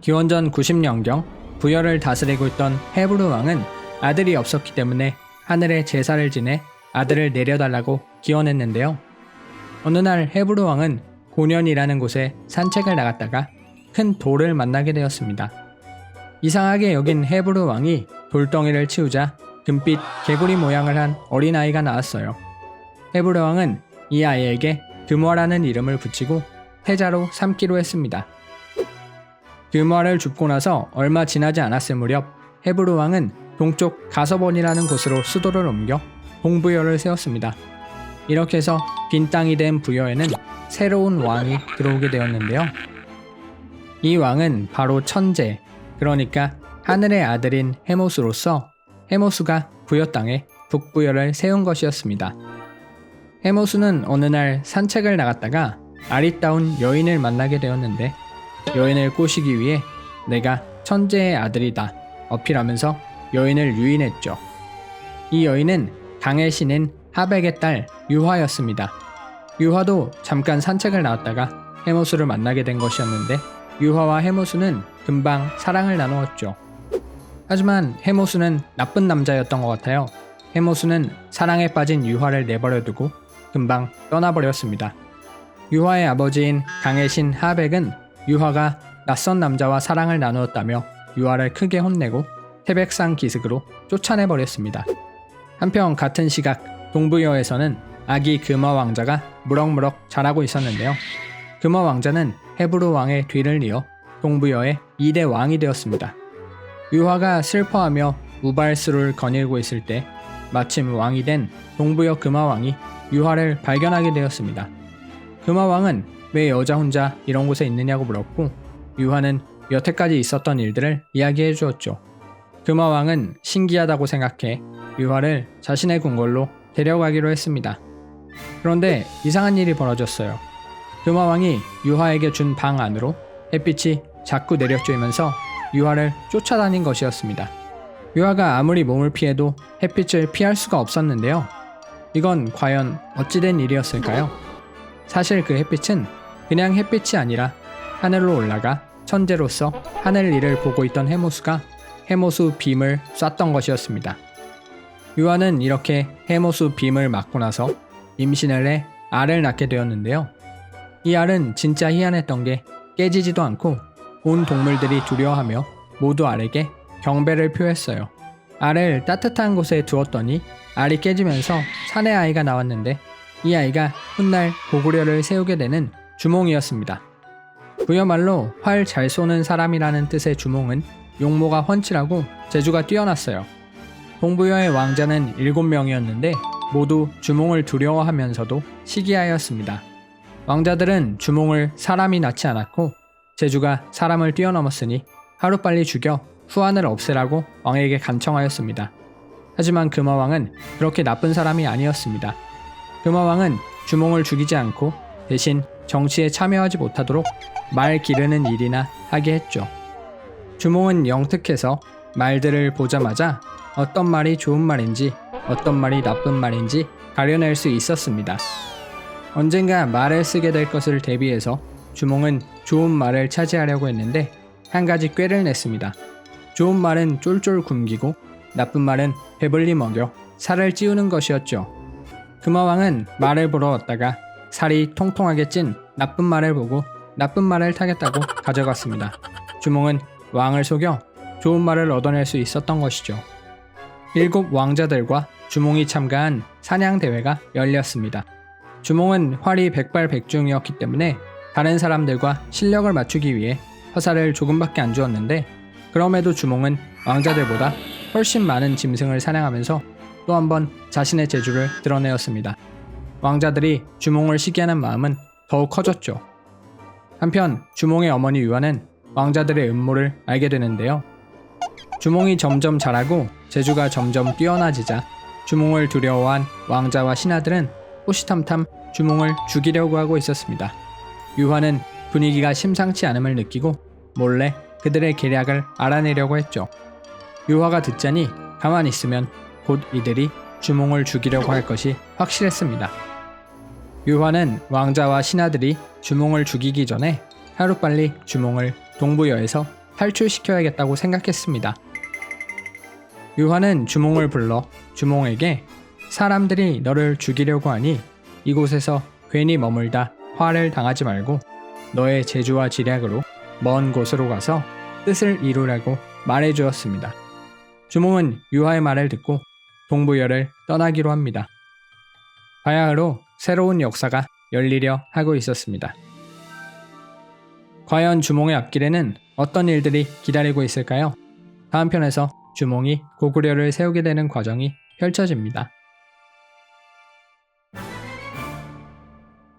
기원전 90년경 부여를 다스리고 있던 헤브르 왕은 아들이 없었기 때문에 하늘에 제사를 지내 아들을 내려달라고 기원했는데요. 어느 날 헤브르 왕은 고년이라는 곳에 산책을 나갔다가 큰 돌을 만나게 되었습니다. 이상하게 여긴 헤브르 왕이 돌덩이를 치우자 금빛 개구리 모양을 한 어린아이가 나왔어요. 헤브르 왕은 이 아이에게 드모아라는 이름을 붙이고 태자로 삼기로 했습니다. 드모아를 줍고 나서 얼마 지나지 않았을 무렵 헤브르 왕은 동쪽 가서본이라는 곳으로 수도를 옮겨 동부여를 세웠습니다. 이렇게 해서 빈 땅이 된 부여에는 새로운 왕이 들어오게 되었는데요. 이 왕은 바로 천재, 그러니까 하늘의 아들인 헤모스로서 헤모스가 부여 땅에 북부여를 세운 것이었습니다. 헤모스는 어느 날 산책을 나갔다가 아리따운 여인을 만나게 되었는데 여인을 꼬시기 위해 내가 천재의 아들이다 어필하면서 여인을 유인했죠. 이 여인은 강의 신인 하백의 딸 유화였습니다. 유화도 잠깐 산책을 나왔다가 헤모스를 만나게 된 것이었는데 유화와 헤모스는 금방 사랑을 나누었죠. 하지만 헤모스는 나쁜 남자였던 것 같아요. 헤모스는 사랑에 빠진 유화를 내버려두고 금방 떠나버렸습니다. 유화의 아버지인 강의 신 하백은 유화가 낯선 남자와 사랑을 나누었다며 유화를 크게 혼내고 태백산 기슭으로 쫓아내버렸습니다. 한편 같은 시각 동부여에서는 아기 금화 왕자가 무럭무럭 자라고 있었는데요. 금화 왕자는 헤브르 왕의 뒤를 이어 동부여의 2대 왕이 되었습니다. 유화가 슬퍼하며 우발스를 거닐고 있을 때 마침 왕이 된 동부여 금화 왕이 유화를 발견하게 되었습니다. 금화 왕은 왜 여자 혼자 이런 곳에 있느냐고 물었고 유화는 여태까지 있었던 일들을 이야기해 주었죠. 금화 왕은 신기하다고 생각해 유화를 자신의 궁궐로 데려가기로 했습니다. 그런데 이상한 일이 벌어졌어요. 금화 왕이 유화에게 준 방 안으로 햇빛이 자꾸 내려쬐면서 유화를 쫓아다닌 것이었습니다. 유화가 아무리 몸을 피해도 햇빛을 피할 수가 없었는데요. 이건 과연 어찌된 일이었을까요? 사실 그 햇빛은 그냥 햇빛이 아니라 하늘로 올라가 천재로서 하늘 일을 보고 있던 헤모스가 헤모스 빔을 쐈던 것이었습니다. 유화는 이렇게 헤모스 빔을 맞고 나서 임신을 해 알을 낳게 되었는데요. 이 알은 진짜 희한했던 게 깨지지도 않고 온 동물들이 두려워하며 모두 알에게 경배를 표했어요. 알을 따뜻한 곳에 두었더니 알이 깨지면서 사내 아이가 나왔는데 이 아이가 훗날 고구려를 세우게 되는 주몽이었습니다. 부여말로 활 잘 쏘는 사람이라는 뜻의 주몽은 용모가 훤칠하고 재주가 뛰어났어요. 동부여의 왕자는 7명이었는데 모두 주몽을 두려워하면서도 시기하였습니다. 왕자들은 주몽을 사람이 낳지 않았고 재주가 사람을 뛰어넘었으니 하루빨리 죽여 후한을 없애라고 왕에게 간청하였습니다. 하지만 금화왕은 그렇게 나쁜 사람이 아니었습니다. 금화왕은 주몽을 죽이지 않고 대신 정치에 참여하지 못하도록 말 기르는 일이나 하게 했죠. 주몽은 영특해서 말들을 보자마자 어떤 말이 좋은 말인지 어떤 말이 나쁜 말인지 가려낼 수 있었습니다. 언젠가 말을 쓰게 될 것을 대비해서 주몽은 좋은 말을 차지하려고 했는데 한 가지 꾀를 냈습니다. 좋은 말은 쫄쫄 굶기고 나쁜 말은 배불리 먹여 살을 찌우는 것이었죠. 금화왕은 말을 보러 왔다가 살이 통통하게 찐 나쁜 말을 보고 나쁜 말을 타겠다고 가져갔습니다. 주몽은 왕을 속여 좋은 말을 얻어낼 수 있었던 것이죠. 7 왕자들과 주몽이 참가한 사냥대회가 열렸습니다. 주몽은 활이 백발백중이었기 때문에 다른 사람들과 실력을 맞추기 위해 화살을 조금밖에 안 주었는데 그럼에도 주몽은 왕자들보다 훨씬 많은 짐승을 사냥하면서 또 한 번 자신의 재주를 드러내었습니다. 왕자들이 주몽을 시기하는 마음은 더욱 커졌죠. 한편 주몽의 어머니 유화는 왕자들의 음모를 알게 되는데요. 주몽이 점점 자라고 재주가 점점 뛰어나지자 주몽을 두려워한 왕자와 신하들은 호시탐탐 주몽을 죽이려고 하고 있었습니다. 유화는 분위기가 심상치 않음을 느끼고 몰래 그들의 계략을 알아내려고 했죠. 유화가 듣자니 가만히 있으면 곧 이들이 주몽을 죽이려고 할 것이 확실했습니다. 유화는 왕자와 신하들이 주몽을 죽이기 전에 하루빨리 주몽을 동부여에서 탈출시켜야겠다고 생각했습니다. 유화는 주몽을 불러 주몽에게 사람들이 너를 죽이려고 하니 이곳에서 괜히 머물다 화를 당하지 말고 너의 재주와 지략으로 먼 곳으로 가서 뜻을 이루라고 말해주었습니다. 주몽은 유화의 말을 듣고 동부열을 떠나기로 합니다. 바야흐로 새로운 역사가 열리려 하고 있었습니다. 과연 주몽의 앞길에는 어떤 일들이 기다리고 있을까요? 다음 편에서 주몽이 고구려를 세우게 되는 과정이 펼쳐집니다.